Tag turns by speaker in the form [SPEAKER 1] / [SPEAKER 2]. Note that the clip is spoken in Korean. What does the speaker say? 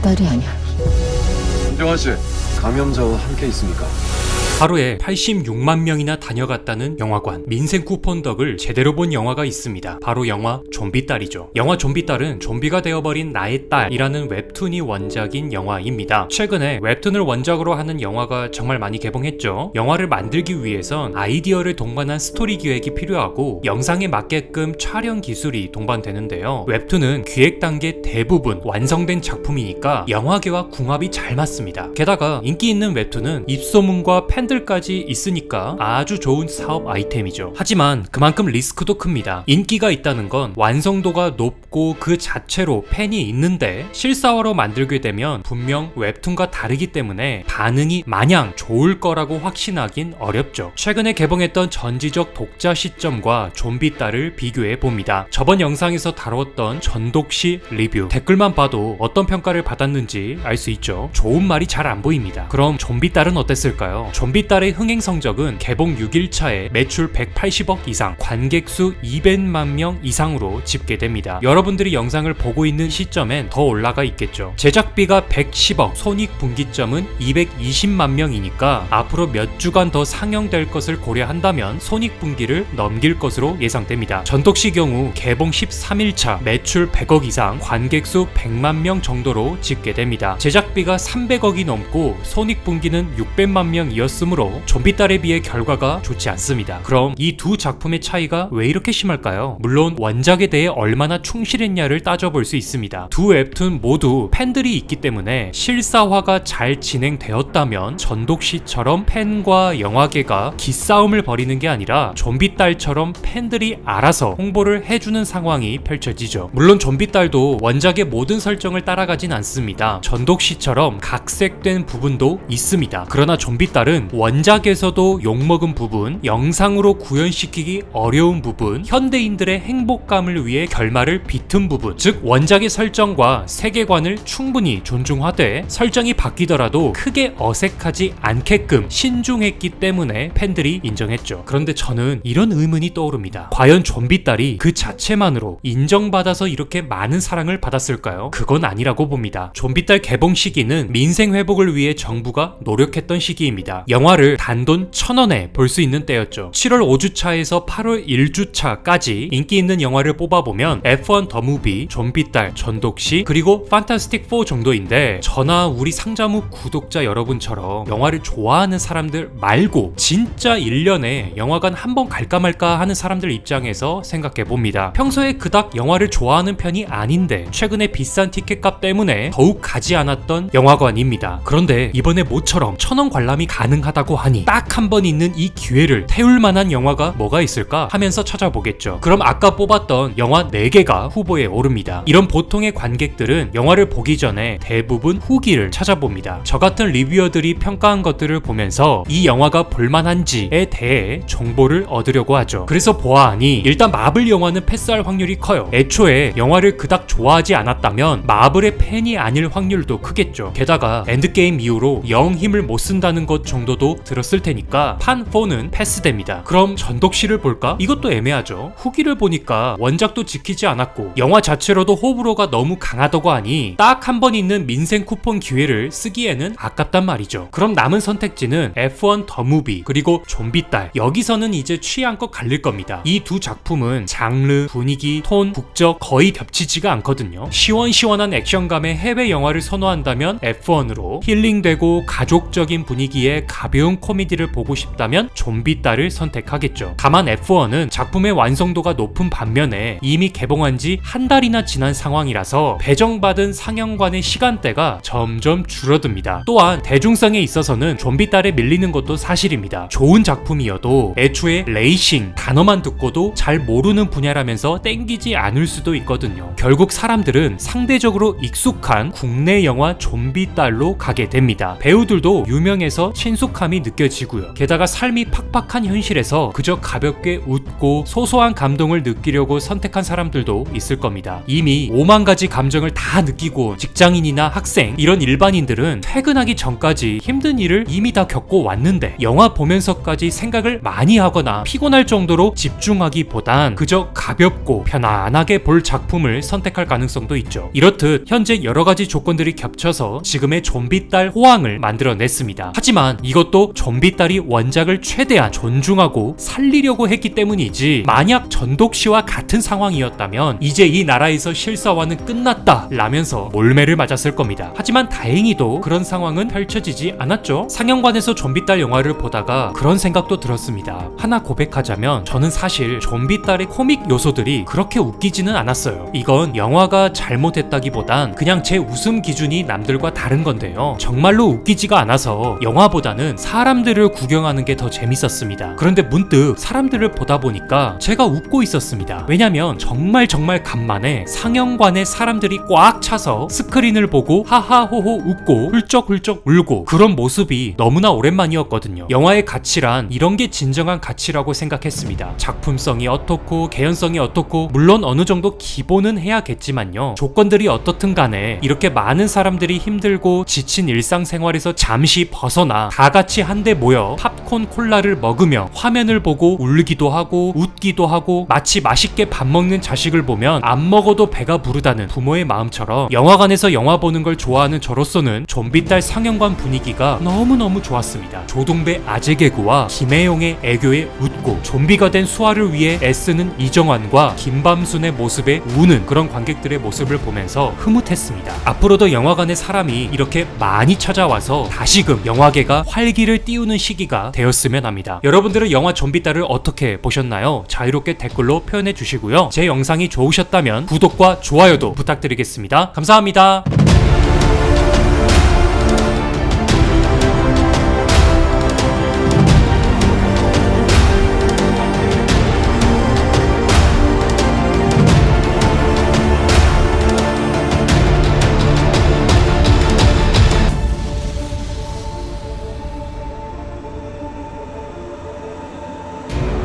[SPEAKER 1] 딸이 아니야.
[SPEAKER 2] 김정환 씨, 감염자와 함께 있습니까?
[SPEAKER 3] 하루에 86만 명이나 다녀갔다는 영화관. 민생 쿠폰 덕을 제대로 본 영화가 있습니다. 바로 영화 좀비딸이죠. 영화 좀비딸은 좀비가 되어버린 나의 딸이라는 웹툰이 원작인 영화입니다. 최근에 웹툰을 원작으로 하는 영화가 정말 많이 개봉했죠. 영화를 만들기 위해선 아이디어를 동반한 스토리 기획이 필요하고 영상에 맞게끔 촬영 기술이 동반되는데요. 웹툰은 기획 단계 대부분 완성된 작품이니까 영화계와 궁합이 잘 맞습니다. 게다가 인기 있는 웹툰은 입소문과 팬들까지 있으니까 아주 좋은 사업 아이템이죠. 하지만 그만큼 리스크도 큽니다. 인기가 있다는 건 완성도가 높고 그 자체로 팬이 있는데 실사화로 만들게 되면 분명 웹툰과 다르기 때문에 반응이 마냥 좋을 거라고 확신하긴 어렵죠. 최근에 개봉했던 전지적 독자 시점과 좀비딸을 비교해 봅니다. 저번 영상에서 다뤘던 전독시 리뷰 댓글만 봐도 어떤 평가를 받았는지 알 수 있죠. 좋은 말이 잘 안 보입니다. 그럼 좀비딸은 어땠을까요? 좀비딸의 흥행 성적은 개봉 6일차에 매출 180억 이상, 관객 수 200만 명 이상으로 집계됩니다. 여러분들이 영상을 보고 있는 시점엔 더 올라가 있겠죠. 제작비가 110억, 손익분기점은 220만 명이니까 앞으로 몇 주간 더 상영될 것을 고려한다면 손익분기를 넘길 것으로 예상됩니다. 전독시 경우 개봉 13일차 매출 100억 이상, 관객 수 100만 명 정도로 집계됩니다. 제작비가 300억이 넘고 손익분기는 600만 명이었으므로 좀비딸에 비해 결과가 좋지 않습니다. 그럼 이 두 작품의 차이가 왜 이렇게 심할까요? 물론 원작에 대해 얼마나 충실했냐를 따져볼 수 있습니다. 두 웹툰 모두 팬들이 있기 때문에 실사화가 잘 진행되었다면 전독시처럼 팬과 영화계가 기싸움을 벌이는 게 아니라 좀비딸처럼 팬들이 알아서 홍보를 해주는 상황이 펼쳐지죠. 물론 좀비딸도 원작의 모든 설정을 따라가진 않습니다. 전독시처럼 각색된 부분도 있습니다. 그러나 좀비딸은 원작에서도 욕먹은 부분, 영상으로 구현시키기 어려운 부분, 현대인들의 행복감을 위해 결말을 비튼 부분, 즉 원작의 설정과 세계관을 충분히 존중하되 설정이 바뀌더라도 크게 어색하지 않게끔 신중했기 때문에 팬들이 인정했죠. 그런데 저는 이런 의문이 떠오릅니다. 과연 좀비딸이 그 자체만으로 인정받아서 이렇게 많은 사랑을 받았을까요? 그건 아니라고 봅니다. 좀비딸 개봉 시기는 민생 회복을 위해 정부가 노력했던 시기입니다. 영화를 단돈 1,000원에 볼 수 있는 때였죠. 7월 5주차에서 8월 1주차까지 인기 있는 영화를 뽑아보면 F1 더 무비, 좀비딸, 전독시, 그리고 판타스틱 4 정도인데 저나 우리 상자무 구독자 여러분처럼 영화를 좋아하는 사람들 말고 진짜 1년에 영화관 한 번 갈까 말까 하는 사람들 입장에서 생각해봅니다. 평소에 그닥 영화를 좋아하는 편이 아닌데 최근에 비싼 티켓값 때문에 더욱 가지 않았던 영화관입니다. 그런데 이번에 모처럼 1,000원 관람이 가능하다고 하니 딱 한 번 있는 이 기회를 태울 만한 영화가 뭐가 있을까 하면서 찾아보겠죠. 그럼 아까 뽑았던 영화 4개가 후보에 오릅니다. 이런 보통의 관객들은 영화를 보기 전에 대부분 후기를 찾아봅니다. 저 같은 리뷰어들이 평가한 것들을 보면서 이 영화가 볼만한지에 대해 정보를 얻으려고 하죠. 그래서 보아하니 일단 마블 영화는 패스할 확률이 커요. 애초에 영화를 그닥 좋아하지 않았다면 마블의 팬이 아닐 확률도 크겠죠. 게다가 엔드게임 이후로 영 힘을 못 쓴다는 것 정도도 들었을 테니까 판4는 패스됩니다. 그럼 전독시를 볼까? 이것도 애매하죠. 후기를 보니까 원작도 지키지 않았고 영화 자체로도 호불호가 너무 강하다고 하니 딱 한 번 있는 민생 쿠폰 기회를 쓰기에는 아깝단 말이죠. 그럼 남은 선택지는 F1 더 무비 그리고 좀비딸. 여기서는 이제 취향껏 갈릴 겁니다. 이 두 작품은 장르, 분위기, 톤, 국적 거의 겹치지가 않거든요. 시원시원한 액션감의 해외 영화를 선호한다면 F1으로, 힐링되고 가족적인 분위기의 가벼운 코미디를 보고 싶다면 좀비딸을 선택하겠죠. 다만 F1은 작품의 완성도가 높은 반면에 이미 개봉한 지 한 달이나 지난 상황이라서 배정받은 상영관의 시간대가 점점 줄어듭니다. 또한 대중성에 있어서는 좀비딸에 밀리는 것도 사실입니다. 좋은 작품이어도 애초에 레이싱 단어만 듣고도 잘 모르는 분야라면서 땡기지 않을 수도 있거든요. 결국 사람들은 상대적으로 익숙한 국내 영화 좀비딸로 가게 됩니다. 배우들도 유명해서 친숙한 행복함이 느껴지고요. 게다가 삶이 팍팍한 현실에서 그저 가볍게 웃고 소소한 감동을 느끼려고 선택한 사람들도 있을 겁니다. 이미 5만 가지 감정을 다 느끼고 직장인이나 학생 이런 일반인들은 퇴근하기 전까지 힘든 일을 이미 다 겪고 왔는데 영화 보면서까지 생각을 많이 하거나 피곤할 정도로 집중하기보단 그저 가볍고 편안하게 볼 작품을 선택할 가능성도 있죠. 이렇듯 현재 여러 가지 조건들이 겹쳐서 지금의 좀비딸 호황을 만들어냈습니다. 하지만 이것도 좀비딸이 원작을 최대한 존중하고 살리려고 했기 때문이지, 만약 전독시와 같은 상황이었다면 이제 이 나라에서 실사화는 끝났다 라면서 몰매를 맞았을 겁니다. 하지만 다행히도 그런 상황은 펼쳐지지 않았죠. 상영관에서 좀비딸 영화를 보다가 그런 생각도 들었습니다. 하나 고백하자면 저는 사실 좀비딸의 코믹 요소들이 그렇게 웃기지는 않았어요. 이건 영화가 잘못했다기보단 그냥 제 웃음 기준이 남들과 다른 건데요. 정말로 웃기지가 않아서 영화보다는 사람들을 구경하는 게 더 재밌었습니다. 그런데 문득 사람들을 보다 보니까 제가 웃고 있었습니다. 왜냐면 정말 간만에 상영관에 사람들이 꽉 차서 스크린을 보고 하하호호 웃고 훌쩍훌쩍 울고 그런 모습이 너무나 오랜만이었거든요. 영화의 가치란 이런 게 진정한 가치라고 생각했습니다. 작품성이 어떻고 개연성이 어떻고 물론 어느 정도 기본은 해야겠지만요. 조건들이 어떻든 간에 이렇게 많은 사람들이 힘들고 지친 일상생활에서 잠시 벗어나 다 같이 한데 모여 팝콘 콜라를 먹으며 화면을 보고 울기도 하고 웃기도 하고 마치 맛있게 밥 먹는 자식을 보면 안 먹어도 배가 부르다는 부모의 마음처럼 영화관에서 영화 보는 걸 좋아하는 저로서는 좀비딸 상영관 분위기가 너무너무 좋았습니다. 조동배 아재 개그와 김혜용의 애교에 웃고 좀비가 된 수아를 위해 애쓰는 이정환과 김밤순의 모습에 우는 그런 관객들의 모습을 보면서 흐뭇했습니다. 앞으로도 영화관에 사람이 이렇게 많이 찾아와서 다시금 영화계가 활기를 띄우는 시기가 되었으면 합니다. 여러분들은 영화 좀비딸을 어떻게 보셨나요? 자유롭게 댓글로 표현해 주시고요. 제 영상이 좋으셨다면 구독과 좋아요도 부탁드리겠습니다. 감사합니다.